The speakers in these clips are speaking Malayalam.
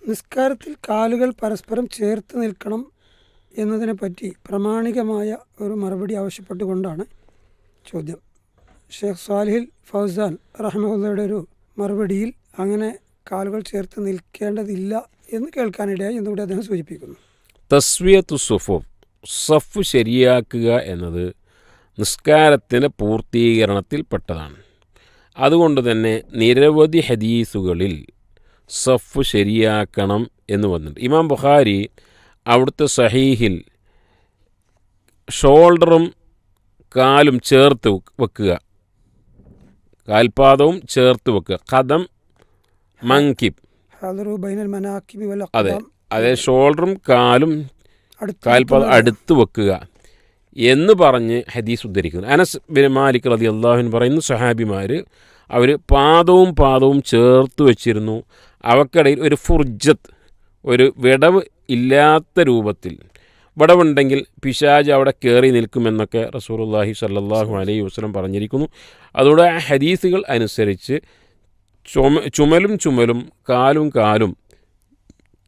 നിസ്കാരത്തിൽ കാലുകൾ പരസ്പരം ചേർത്ത് നിൽക്കണം എന്നതിനെപ്പറ്റി പ്രാമാണികമായ ഒരു മറുപടി ആവശ്യപ്പെട്ടുകൊണ്ടാണ് ചോദ്യം. ഷെയ്ഖ് സാലിഹിൽ ഫൗസാൻ റഹ്മത്തുള്ളാഹിയുടെ ഒരു മറുപടിയിൽ അങ്ങനെ കാലുകൾ ചേർത്ത് നിൽക്കേണ്ടതില്ല എന്ന് കേൾക്കാനിടയായി എന്നുകൂടി അദ്ദേഹം സൂചിപ്പിക്കുന്നു. തസ്വിയത്തു സുഫൂഫ്, സഫ് ശരിയാക്കുക എന്നത് നിസ്കാരത്തിൻ്റെ പൂർത്തീകരണത്തിൽപ്പെട്ടതാണ്. അതുകൊണ്ട് തന്നെ നിരവധി ഹദീസുകളിൽ സഫ് ശരിയാക്കണം എന്ന് വന്നിട്ടുണ്ട്. ഇമാം ബുഖാരി അവിടുത്തെ സഹീഹിൽ ഷോൾഡറും കാലും ചേർത്ത് വെക്കുക, കാൽപാദവും ചേർത്ത് വെക്കുക, ഖദം മങ്കിബ്, അതെ ഷോൾഡറും കാലും കാൽപാദം അടുത്ത് വെക്കുക എന്ന് പറഞ്ഞ് ഹദീസ് ഉദ്ധരിക്കുന്നു. അനസ് ബിൻ മാലിക് റളിയല്ലാഹു അൻഹു പറയുന്നു, സഹാബിമാർ അവർ പാദവും ചേർത്ത് വെച്ചിരുന്നു. അവക്കിടയിൽ ഒരു ഫുർജത്ത്, ഒരു വിടവ് ഇല്ലാത്ത രൂപത്തിൽ, വിടവുണ്ടെങ്കിൽ പിശാച് അവിടെ കയറി നിൽക്കുമെന്നൊക്കെ റസൂലുള്ളാഹി സ്വല്ലല്ലാഹു അലൈഹി വസല്ലം പറഞ്ഞിരിക്കുന്നു. അതുകൊണ്ട് ആ ഹദീസുകൾ അനുസരിച്ച് ചുമലും കാലും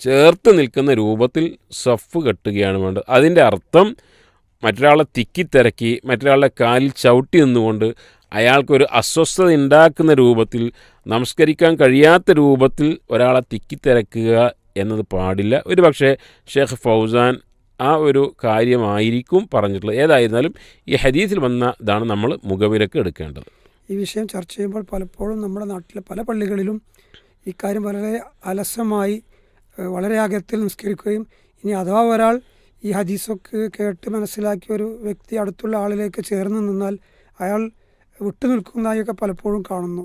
ചേർത്ത് നിൽക്കുന്ന രൂപത്തിൽ സഫ് കെട്ടുകയാണ് വേണ്ടത്. അതിൻ്റെ അർത്ഥം മറ്റൊരാളെ തിക്കിത്തിരക്കി മറ്റൊരാളുടെ കാലിൽ ചവിട്ടി നിന്നുകൊണ്ട് അയാൾക്കൊരു അസ്വസ്ഥത ഉണ്ടാക്കുന്ന രൂപത്തിൽ, നമസ്കരിക്കാൻ കഴിയാത്ത രൂപത്തിൽ ഒരാളെ തിക്കിത്തിരക്കുക എന്നത് പാടില്ല. ഒരു പക്ഷേ ഷെയ്ഖ് ഫൗസാൻ ആ ഒരു കാര്യമായിരിക്കും പറഞ്ഞിട്ടുള്ളത്. ഏതായിരുന്നാലും ഈ ഹദീസിൽ വന്ന ഇതാണ് നമ്മൾ മുഖവിലക്ക് എടുക്കേണ്ടത്. ഈ വിഷയം ചർച്ച ചെയ്യുമ്പോൾ പലപ്പോഴും നമ്മുടെ നാട്ടിലെ പല പള്ളികളിലും ഈ കാര്യം വളരെ അലസമായി വളരെ അകത്തിൽ നിസ്കരിക്കുകയും, ഇനി അഥവാ ഒരാൾ ഈ ഹദീസൊക്കെ കേട്ട് മനസ്സിലാക്കിയ ഒരു വ്യക്തി അടുത്തുള്ള ആളിലേക്ക് ചേർന്ന് നിന്നാൽ അയാൾ വിട്ടുനിൽക്കുന്നതായൊക്കെ പലപ്പോഴും കാണുന്നു.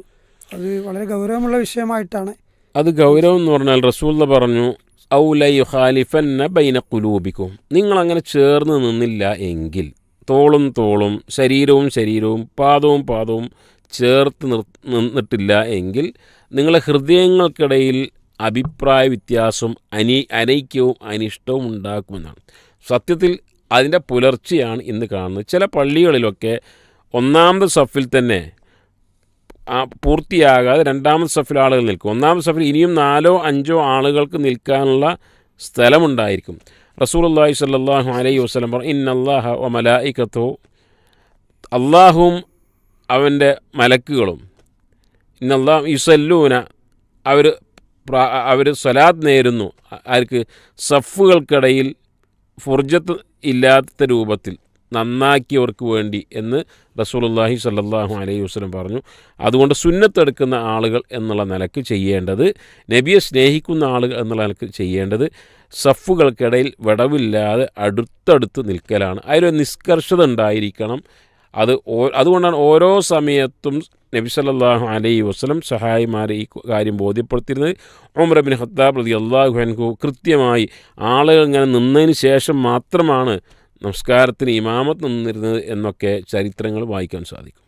അത് വളരെ ഗൗരവമുള്ള വിഷയമായിട്ടാണ്. അത് ഗൗരവം എന്ന് പറഞ്ഞാൽ റസൂൽ പറഞ്ഞു, ഔല യുഖാലിഫന്ന ബൈന ഖുലൂബിക്കും, നിങ്ങളങ്ങനെ ചേർന്ന് നിന്നില്ല എങ്കിൽ, തോളും ശരീരവും പാദവും ചേർത്ത് നിന്നിട്ടില്ല എങ്കിൽ നിങ്ങളെ ഹൃദയങ്ങൾക്കിടയിൽ അഭിപ്രായ വ്യത്യാസവും അനൈക്യവും അനിഷ്ടവും ഉണ്ടാക്കുമെന്നാണ്. സത്യത്തിൽ അതിൻ്റെ പുലർച്ചയാണ് ഇന്ന് കാണുന്നത്. ചില പള്ളികളിലൊക്കെ ഒന്നാമത്തെ സഫിൽ തന്നെ പൂർത്തിയാകാതെ രണ്ടാമത്തെ സഫിൽ ആളുകൾ നിൽക്കും. ഒന്നാമത്തെ സഫിൽ ഇനിയും 4-5 ആളുകൾക്ക് നിൽക്കാനുള്ള സ്ഥലമുണ്ടായിരിക്കും. റസൂലുള്ളാഹി സ്വല്ലല്ലാഹു അലൈഹി വസല്ലം പറഞ്ഞു, ഇന്നല്ലാഹ വ മലായികത്തുഹു, അല്ലാഹുവും അവൻ്റെ മലക്കുകളും, ഇന്നല്ലാഹു യുസല്ലൂന, അവർ സ്വലാത്ത് നേരുന്നു, ആർക്ക്? സഫുകൾക്കിടയിൽ ഫുർജത്ത് ഇല്ലാത്ത രൂപത്തിൽ നന്നാക്കിയവർക്ക് വേണ്ടി എന്ന് റസൂലുള്ളാഹി സ്വല്ലല്ലാഹു അലൈഹി വസല്ലം പറഞ്ഞു. അതുകൊണ്ട് സുന്നത്തെടുക്കുന്ന ആളുകൾ എന്നുള്ള നിലക്ക് ചെയ്യേണ്ടത്, നബിയെ സ്നേഹിക്കുന്ന ആളുകൾ എന്നുള്ള നിലക്ക് ചെയ്യേണ്ടത് സഫുകൾക്കിടയിൽ വിടവില്ലാതെ അടുത്തടുത്ത് നിൽക്കലാണ്. അതിലൊരു നിഷ്കർഷത ഉണ്ടായിരിക്കണം. അതുകൊണ്ടാണ് ഓരോ സമയത്തും നബി സല്ലല്ലാഹു അലൈഹി വസല്ലം സഹായിമാരെ ഈ കാര്യം ബോധ്യപ്പെടുത്തിയിരുന്നത്. ഉമർ ഇബ്നു ഖത്താബ് റളിയല്ലാഹു അൻഹു കൃത്യമായി ആളുകൾ ഇങ്ങനെ നിന്നതിന് ശേഷം മാത്രമാണ് നമസ്കാരത്തിന് ഇമാമത്ത് നിന്നിരുന്നത് എന്നൊക്കെ ചരിത്രങ്ങൾ വായിക്കാൻ സാധിക്കും.